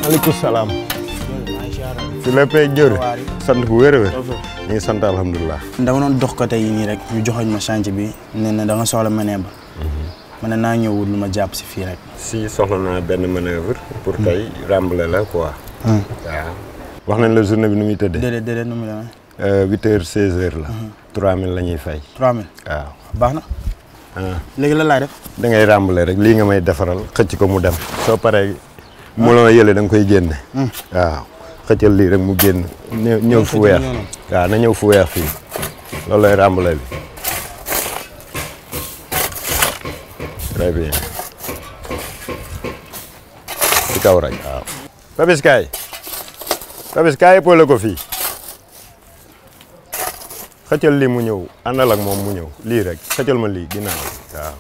maaleykum salaam. fi léppay jër. sant bu wér a wér. ñu ngi sant alhamdulilah. dama doon dox côté yi nii rek ñu joxoñ ma chantier bi ne na da nga soxla manœuvre. ma ne naa ñëw wut lu ma jàpp si fii rek. si soxla naa benn manœuvre pour tey rembler la quoi. waaw. wax nañ la journée bi nu muy tëddee. déedéet nu mu demee. 8h 16h la. 3000 la ñuy fay. 3000 waaw. baax na. léegi lan laay def. da ngay rembler rek lii nga may defaral xëcc ko mu dem. soo paree mu la yële da nga koy génne. waaw xëccal lii rek mu génn. ñëw fu weex waaw na ñëw fu weex fii loolu lay rembler bi. très bien. ci kaw rek waaw. Papis kaay épaulé ko fii xëccal lii mu ñëw àndal ak moom mu ñëw lii rek xëccal ma lii ginnaaw waaw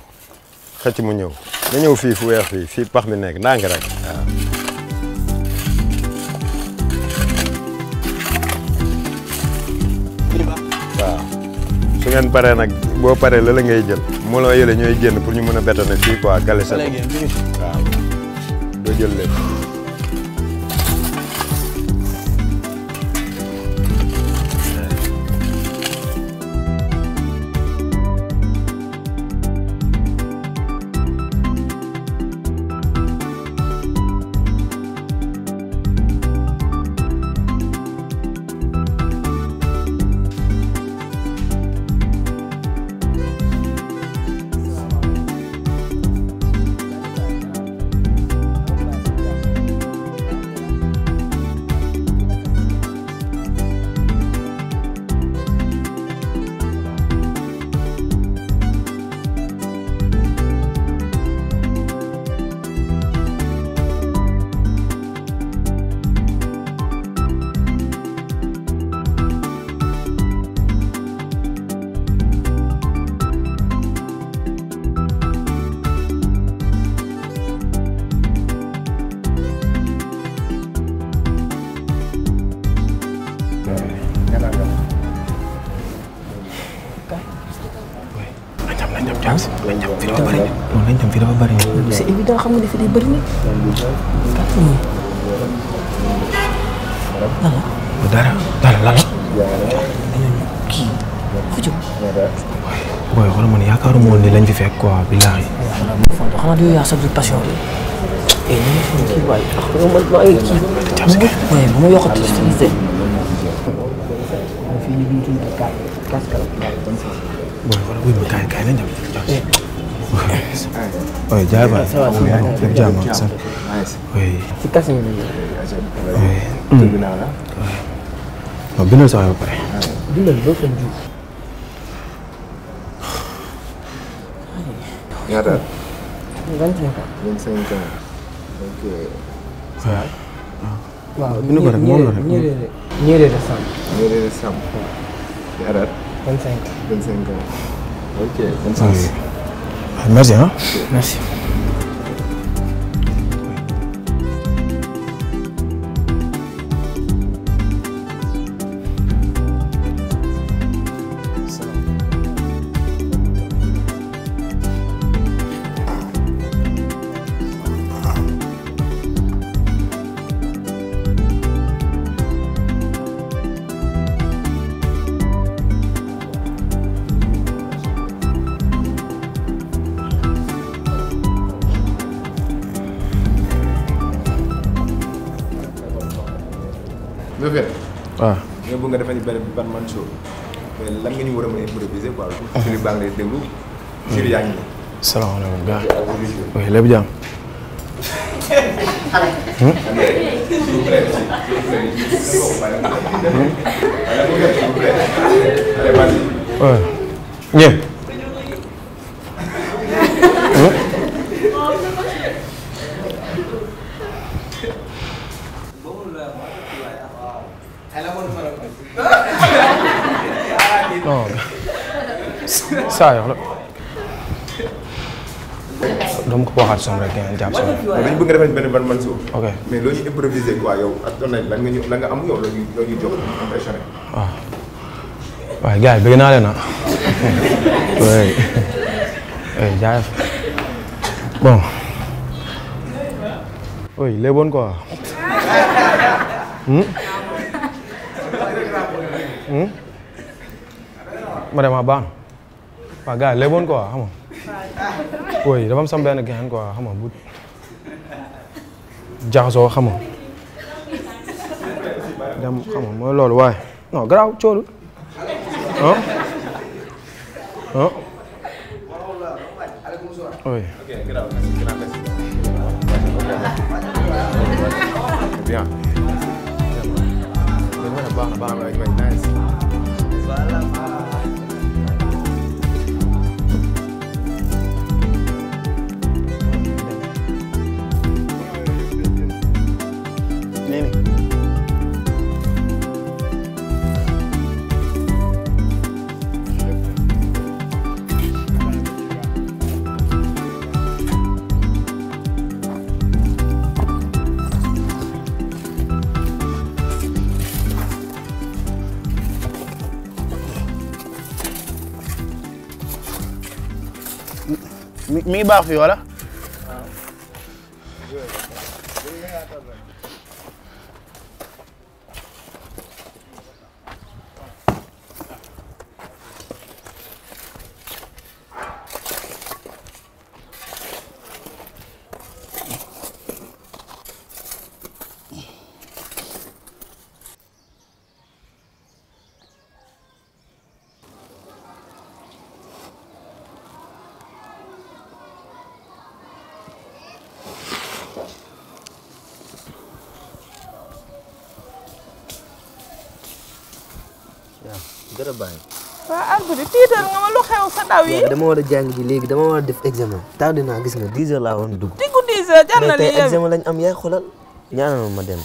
xëcc mu ñëw na ñëw fii fu weex fii pax mi nekk ndànk rek waaw. waaw su ngeen paree nag boo paree la ngay jël moo la yële ñooy génn pour ñu mën a bétonné fii quoi galese ko waaw doo jël lépp. C'est évident xam nga ne fi day bëri na. dara la. kii fu jóg. booy xoolal man yaakaaruma woon ni lañ fi fekk quoi billaahi. xanaa du yaa sax du passion bi. ñu ngi fi kii waaye man maa ngi kii. waaye bu ma yokkati si fii ñu ngi tudd booy xoolal wuy ma kaay nañ dem. oui jaay ba def jaam ak sant. oui. ci kase yi oui. non bindal sax ba pare. bindal ba fan jiw. ñaata. 25 ans. 25 ans. ok. waaw bind ko rek moom la rek. ñeeree de Samb. ñeeree de Samb. ñaata. 25 ans. 25 ans. ok. merci ah. merci. nga fet waaw. nga bëgg nga defal ñu benn ban man show mais lan nga ñu war a mën a improviser quoi. Julie baa ngi lay déglu. Julie yaa ngi nii. salaamaaleykum gars. oui lépp jàmm. waaw. ñëw. non saa yoo xam dama ko waxaat son rek ngeen jàpp si dañu bëgg nga defal ñu benn ban man show. ok mais loo ñu improviser quoi yow ak ton lan nga ñu la nga am yow loo ñu jox impressionné. waaw waaye gars yi bëgg naa leen ah. oui. jaay bon. oui léeboon quoi. ma dem baax na waaw gars yi léeboon quoi xam nga oui dafa am sama benn gain quoi xam nga bu jaxasoo xam nga dem xam nga mooy loolu waaye non garaaw coolu oui. Bien. Baax na nice. mi ngi baax fii wala. dara bàyyi. waaw Alboury tiital nga ma lu xew sa daw yi. dama war a jàng ji léegi dama war a def examen. tardé naa gis nga 10 heures laa woon dugg. diggu 10 heures jar na mais li tey examen lañ am yaay xoolal ñaanal ma dem.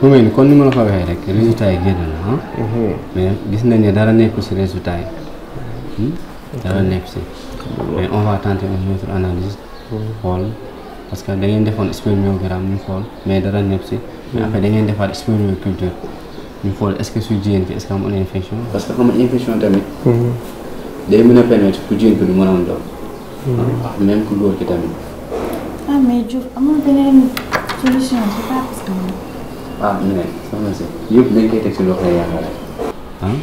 mu mel ni kon ni ma la ko waxee rek résultat yi génn na ah. mais gis nañ ne dara nekkul si résultat yi. dara nekk si. mais on va tenter une autre analyse. xool parce que da ngeen defoon spermiogramme ñu xool mais dara nekk si. mais après da ngeen defaat spermioculture ñu xool est-ce que su jigéen bi est-ce que amul infection. parce que xam nga infection tamit. day mën a permettre ku jigéen bi du mën a am doom. même ku góor ki tamit. ah mais Diouf amul beneen solution c'est pas parce que. ah mu ne soxna si yëpp dañ koy teg si loxo yàlla rek ah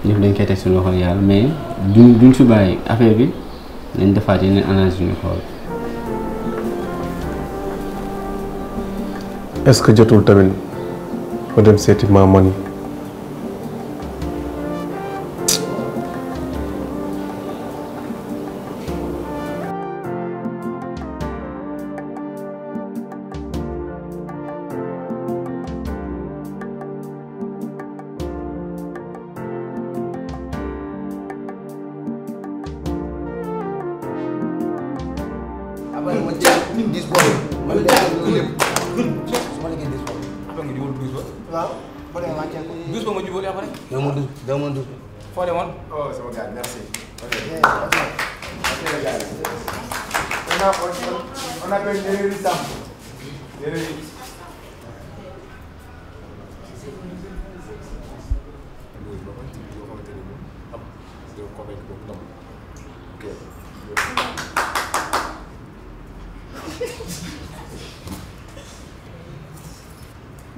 yëpp dañ koy teg si loxo yàlla mais duñ fi bàyyi affaire bi dañ defaat yeneen analyse yu ñu xool. est-ce que jotul tamit ma dem seeti maman yi. On appelle les Sam. yoo xamante ni moom am yow convaincre boobu ndam ok.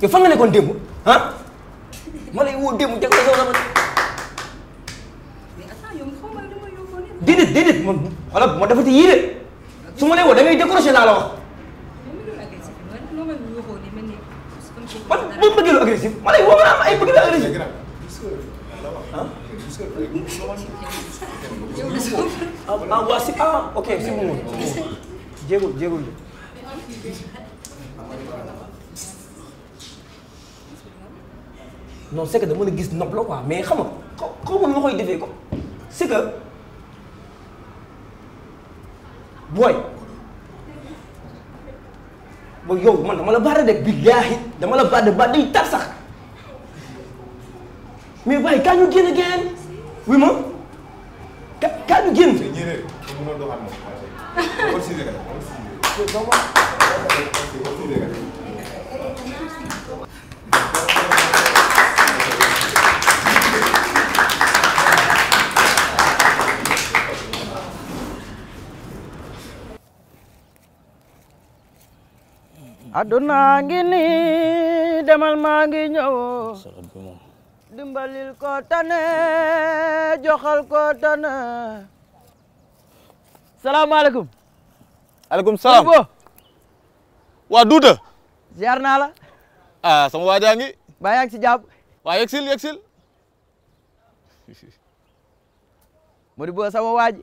yow fan nga nekkoon démb ah ma lay woo démb jag la yow dama. mais attends yow xaw ma ne dama yóbboo nit. déedéet man wala bu ma defati yii de su ma lay woo da ngay décroché laa la wax. man bu ma bëggee lu agressif ma lay woo ma am ay bëgg lu agressif. waa si ok si mu mun jéegul de. non c'est que dama la gis nopp la quoi mais xam nga xaw ma nu ma koy defee ko c'est que booy yow man dama la baare de billaahi dama la baare ba day tar sax mais waaye kaa ñu génn génn oui ma kaa ñu génn. aduna ngi nii demal maa ngi ñëw dimbalil ko tane joxal ko tane. salaamaaleykum. aleykum salaam. waa Duuta. ziar naa la. ah sama waajaa ngi. baa yaa ngi si jàpp. waa yegsil. Modibo sama waaj.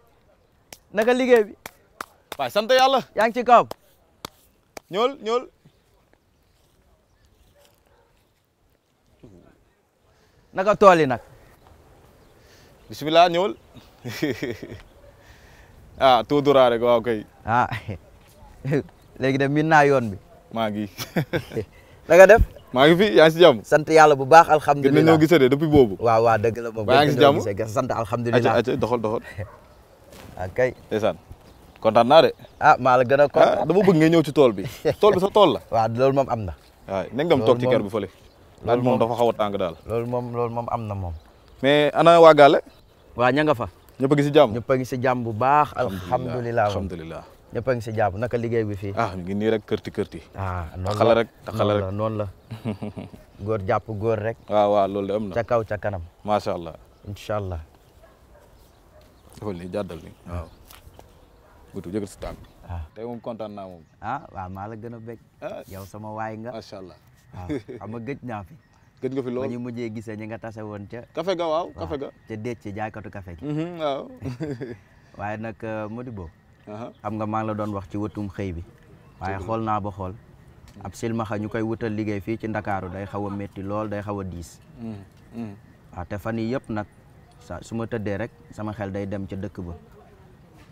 naka liggéey bi. waay sant yàlla. yaa ngi ci kaw. ñool. naka tool yi nag. bisimilah ñool. ah tout droit rek waaw kay. ah léegi de min naa yoon bi. maa ngi. da nga def. maa ngi fi yaa ngi si jàmm. sant yàlla bu baax alhamdulilah. gën nañoo gisee de depuis boobu. waaw dëgg la moom. yaa ngi si jàmm sant alhamdulilah. acca doxal. ok. ndeysaan kontaan naa de. ah maa la gën a kontaan. dama bëgg nga ñëw ci tool bi. tool bi sa tool la. waaw loolu moom am na. waaw nañ dem toog ci kër bi fële. loolu moom dafa xaw a tàng daal. loolu moom am na moom. mais ana waa Gale. waa ña nga fa. ñëpp a ngi si jàmm. ñëpp a ngi si jàmm bu baax. alhamdulilah ñëpp a ngi si jàmm naka liggéey bi fii. ah ñu ngi nii rek kërti. ah taxala rek noonu la. góor jàpp góor rek. waaw loolu de am na. ca kaw ca kanam. macha allah. incha allah. defal nii jàddal ni waaw. gutu jëgal si tànk. tey moom kontaan naa moom. waaw maa la gën a bég. yow sama waay nga. macha allah. waaw xam nga gëj naa fi. gëj nga fi lool ba ñu mujjee gisee ñi nga tase woon ca. café ga waaw café ga. ca déet ci jaaykatu café gi. waaw. waaye nag Modibo. xam nga maa ngi la doon wax ci wëtum xëy bi. waaye xool naa ba xool. ab silmaxa ñu koy wutal liggéey fii ci Ndakaaru day xaw a métti lool day xaw a diis. waaw te fan yii yëpp nag su ma tëddee rek sama xel day dem ca dëkk ba.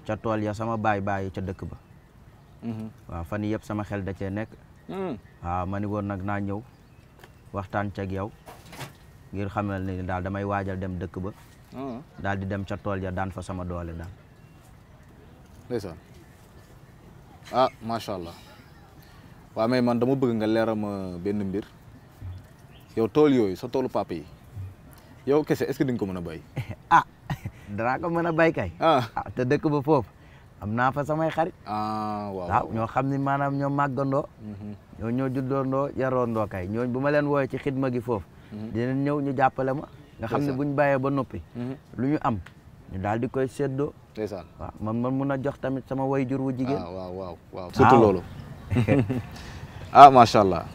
ca tool ya sama baay ca dëkk ba. waaw fan yii yëpp sama xel da cee nekk. waaw ma ni woon nag naa ñëw waxtaan ceeg yow ngir xamal ni daal damay waajal dem dëkk ba. daal di dem ca tool ya daan fa sama doole daal. ndeysaan macha allah. waaw mais man dama bëgg nga leeral ma benn mbir yow tool yooyu sa toolu papa yi yow kese est-ce que di nga ko mën a bay. danaa ko mën a bay kay. te dëkk ba foofu am naa fa samay xarit. waaw ñoo xam ni maanaam ñoo màggandoo. ñoo juddoondoo yaroondoo kay ñooñ bu ma leen wooyee ci xidma gi foofu. dinañ ñëw ñu jàppale ma. nga xam ne buñ bàyyee ba noppi. lu ñu am ñu daal di koy séddoo. ndeysaan waaw man mun a jox tamit sama waajur wu jigéen. waaw surtout loolu. macha allah.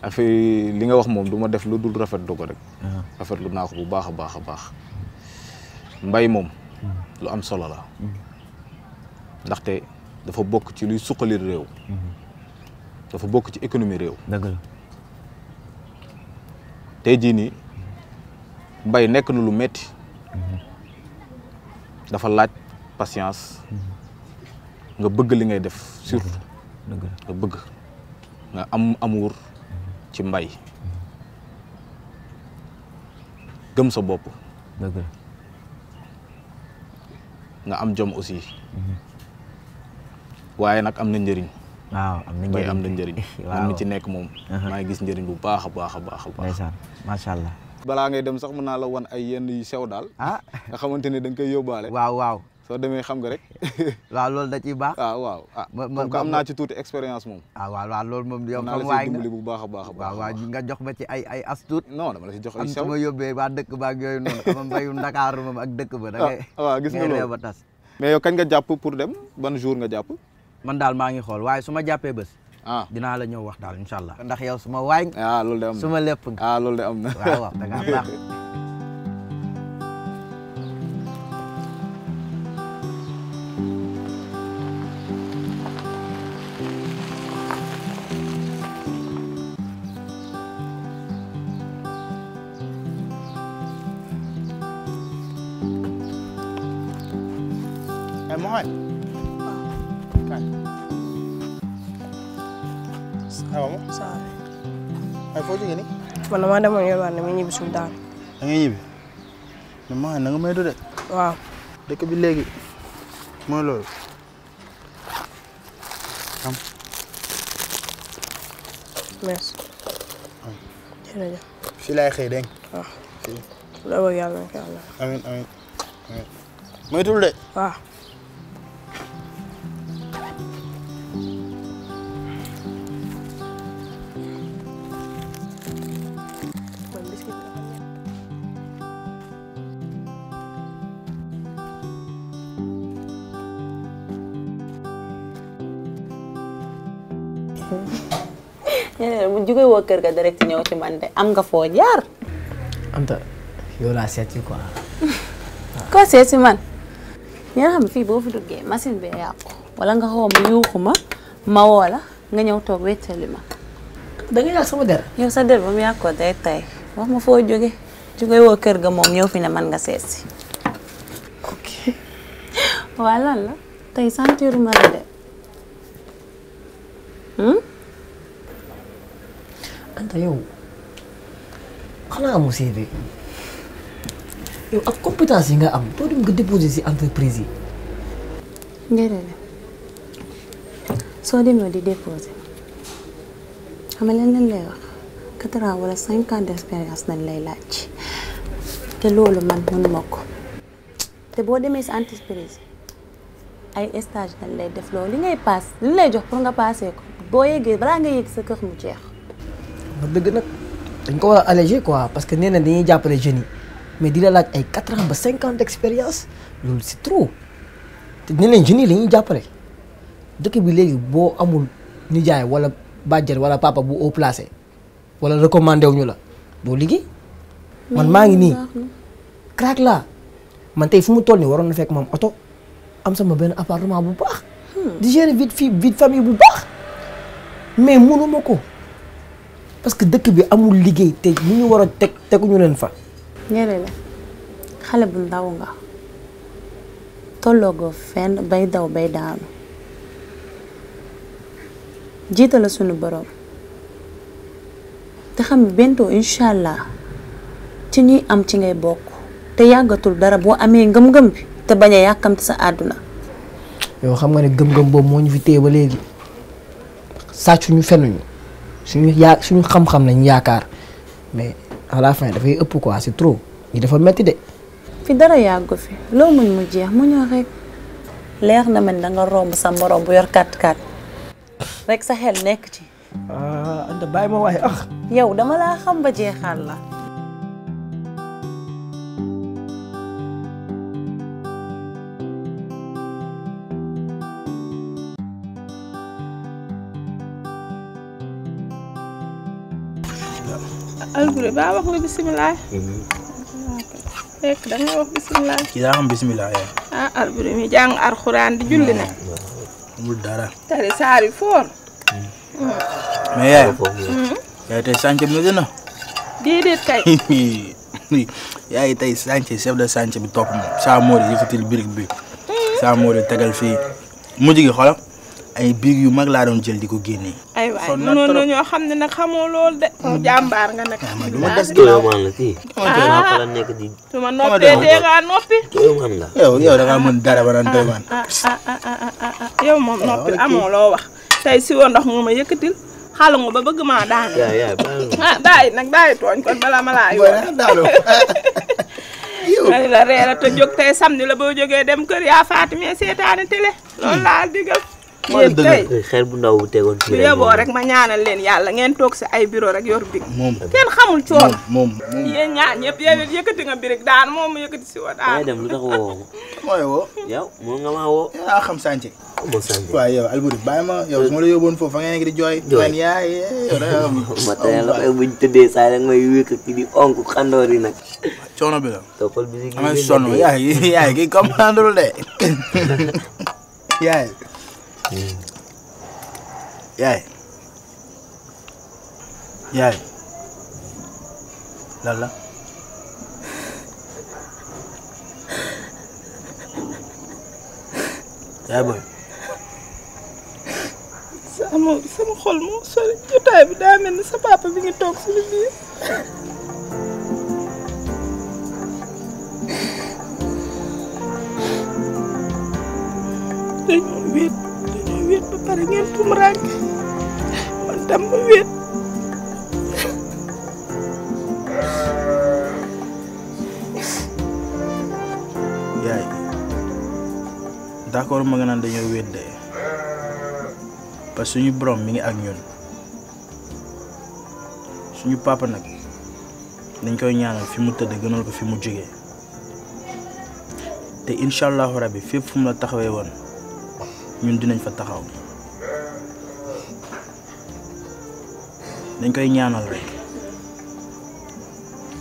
affaire li nga wax moom du ma def lu dul rafetlu ko rek. rafetlu naa ko bu baax a baax. mbay moom. lu am solo la. ndaxte dafa bokk ci luy suqali réew. dafa bokk ci économie réew. dëgg la. tey jii nii mbay nekk na lu metti dafa laaj patience. nga bëgg li ngay def surtout. nga bëgg nga am amour ci mbay. gëm sa bopp. dëgg la. nga am jom aussi. waaye nag am na njëriñ. waaw am na njëriñ mbay am na njëriñ. man mi ci nekk moom. maa ngi gis njëriñ bu baax a baax. ndeysaan macha allah. balaa ngay dem sax mën naa la wan ay yenn yu sew daal. nga xamante ne da nga koy yóbbaale. waaw. soo demee xam nga rek. waaw loolu da ciy baax. waaw. comme que am naa ci tuuti expérience moom. waaw loolu moom yow xam waay nga bu baax a baax. waaw nga jox ma ci ay as tuut. non dama la si jox ay sew am su ma yóbbee waa dëkk ba ak yooyu noonu xam nga mbayu Ndakaaru moom ak dëkk ba. da ngay waaw gis nga loolu ba tas. mais yow kañ nga jàpp pour dem ban jour nga jàpp. man daal maa ngi xool waaye su ma jàppee bés. dinaa la ñëw wax daal incha allah. ndax yow su ma waay. loolu de am na su ma lépp. loolu de am na. waaw da ngaa baax. Mohamed. Kan. Awa mo? Saare. Ay foo jógee nii. Man damaa demoon yalwaan ne ma ñibbi suuf daal. Da ngay ñibbi. mais Mohamed na nga may de. waaw. dëkk bi léegi mooy loolu. am. merci. jërëjëf. fii laay xëy dégg nga. waaw. fii. loolu yàlla na ko yàlla. amiin. moytul de. waaw. bu jógee woo kër ga direct ñëw ci man de am nga foo jaar. Anta yow laa seet si quoi. ko seet si man. ñoo xam fii boo fi duggee machine bi yàqu wala nga xaw ma yuuxu ma woo la nga ñëw toog wéttali ma. da nga yàq sama der. yow sa der ba mu yàqoo day tay wax ma foo jóge woo kër ga moom ñëw fi ne man nga seet si. ok. waa lan la tey sentiruma la de. Anta yow xanaa amu CV yow ak compétence yi nga am doo dem nga déposer ci entreprise yi. njëriñ soo demee di déposer xam nga leen lay wax 4 ans wala 5 ans d'expérience nañ lay laaj te loolu man mënuma ko te boo demee ci entreprise ay stage nañ lay def loolu li ngay paas li lay jox pour nga paasee ko boo yeggee balaa nga yegg sa kër mu jeex. wax dëgg nag dañ ko war a alléger quoi parce que nee na dañuy jàppale jeunes yi mais di la laaj ay 4 ans ba 5 ans d'expérience loolu c'est trop te nee nañ jeunes yi la ñuy jàppale dëkk bi léegi boo amul nijaay wala bàjjen wala papa bu haut placé wala recommandé wuñu la doo liggéey. man maa ngi nii crack laa man tey fu mu toll nii waroon na fekk moom oto am sama benn appartement bu baax. di gérer vie famille bu baax mais mënuma ko. parce que dëkk bi amul liggéey te ñu ñu war a teguñu leen fa. ñëre la xale bu ndaw nga tolloogoo fenn bay daw bay daanu jiital la sunu borom te xam bentoo incha allah ci ñuy am ci ngay bokk te yàggatul dara boo amee ngëm-ngëm bi te bañ a yàkkamti sa àdduna. yow xam nga ne gëm-gëm boobu moo ñu fi téye ba léegi sàccuñu fenuñu. suñu xam-xam lañ yaakaar mais à la fin dafay ëpp quoi c'est trop ñi dafa metti de. fi dara yàggu fi loo muñ mu jeex mu ñëw rek leer na man da nga romb sa morom bu yor 4x4 rek sa xel nekk ci. Anta bàyyi ma waaye yow dama laa xam ba jeexal la. Alboury ba wax nga bisimilah. fekk da ngay wax bisimilah. kii daa xam bisimilah yaay. Alboury mi jàng alxuraan di julli na. amul dara. tari saari foor. mais yaay. yaay tey chantier bi gën a. déedéet kay. yaay tey chantier chef de chantier bi topp ma saa moori yëkkatil birig bi saa moori tegal fii mujj gi xoolal ay biig yu mag laa doon jël di ko génnee. ay waay mënoon nañoo xam ne nag xamoo lool de. jàmbaar nga nag. du ma des su ma noppee dee ngaa noppi. yow da ngaa mën dara ba naan doy man. yow moom noppi amoo loo wax. tey si woon ndox nga ma yëkkatil xalu nga ba bëgg maa daan. yaay ah daay nag daay tooñ kon bala ma laa yow. la reer a te jóg tey samedi la boo jógee dem kër yaa Fatima seetaani télé loolu laa digal. yéen tey xel bu ndaw bu tegoon bu yeboo rek ma ñaanal leen yàlla ngeen toog si ay bureau rek yor big. kenn xamul coono. yéen ñaar ñëpp yéen yëkkati nga birig daan moom mu yëkkati si woo daan. dem lu tax woo mooy woo. yow moom nga maa woo. yaa xam sànce. mo sànce waaw yow Alboury bàyyi ma yow su ma la yóbboon foofu fa ngeen ngi di jooy. man yaay yow da nga xam. matériel la buñ tëddee saa rek may wékk ki di onk xandoor yi nag. coono bi la. toppal bi amay sonn yaay kii comprendre de yaay. yaay lan la yaay booy sama xol moo sori jotaay bi daa mel ni sa papa bi ngi toog suñu biir. dañoo wéet ba pare ngeen tumuraanke man tam ma wéet. yaay d'accord ma nga naan dañoo wéet de parce que suñu borom mi ngi ak ñun suñu papa nag dañ koy ñaanal fi mu tëdd gënal ko fi mu jógee te incha allahu rabbi fépp fu mu la taxawee woon ñun dinañ fa taxaw dañ koy ñaanal rek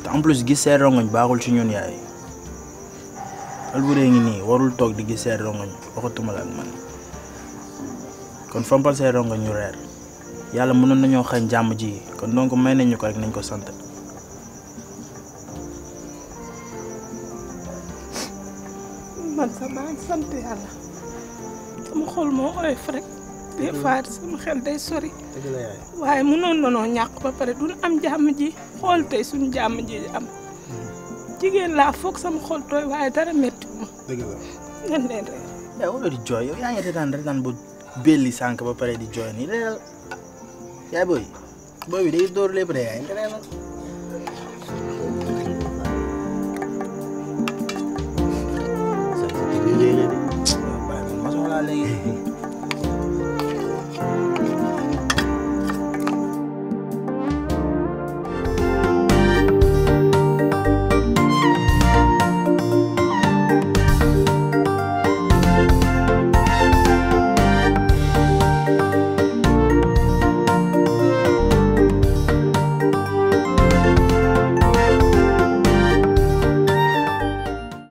te en plus gis seen rongoñ baaxul ci ñun yaay Alboury ngi nii warul toog di gis seen rongoñ waxatuma la ak man kon fompal seen rongoñ ñu reer yàlla mënoon nañoo xañ jàmm ji kon donc may nañ ñu ko rek nañ ko sant. man sax maa ngi sant yàlla sama xol moo oyof rek des fois sama xel day sori waaye mënoon nanoo ñàkk ba pare duñ am jàmm ji xool tey suñu jàmm ji am jigéen laa foog sama xol tooy waaye dara métti ma. dëgg la. ngeen leen rek. yaa wala di jooy yow yaa ngi retaan bu belli sànq ba pare di jooy nii reeral yaay booy bi day door lépp de yaay reeral. ma soxlaa léegi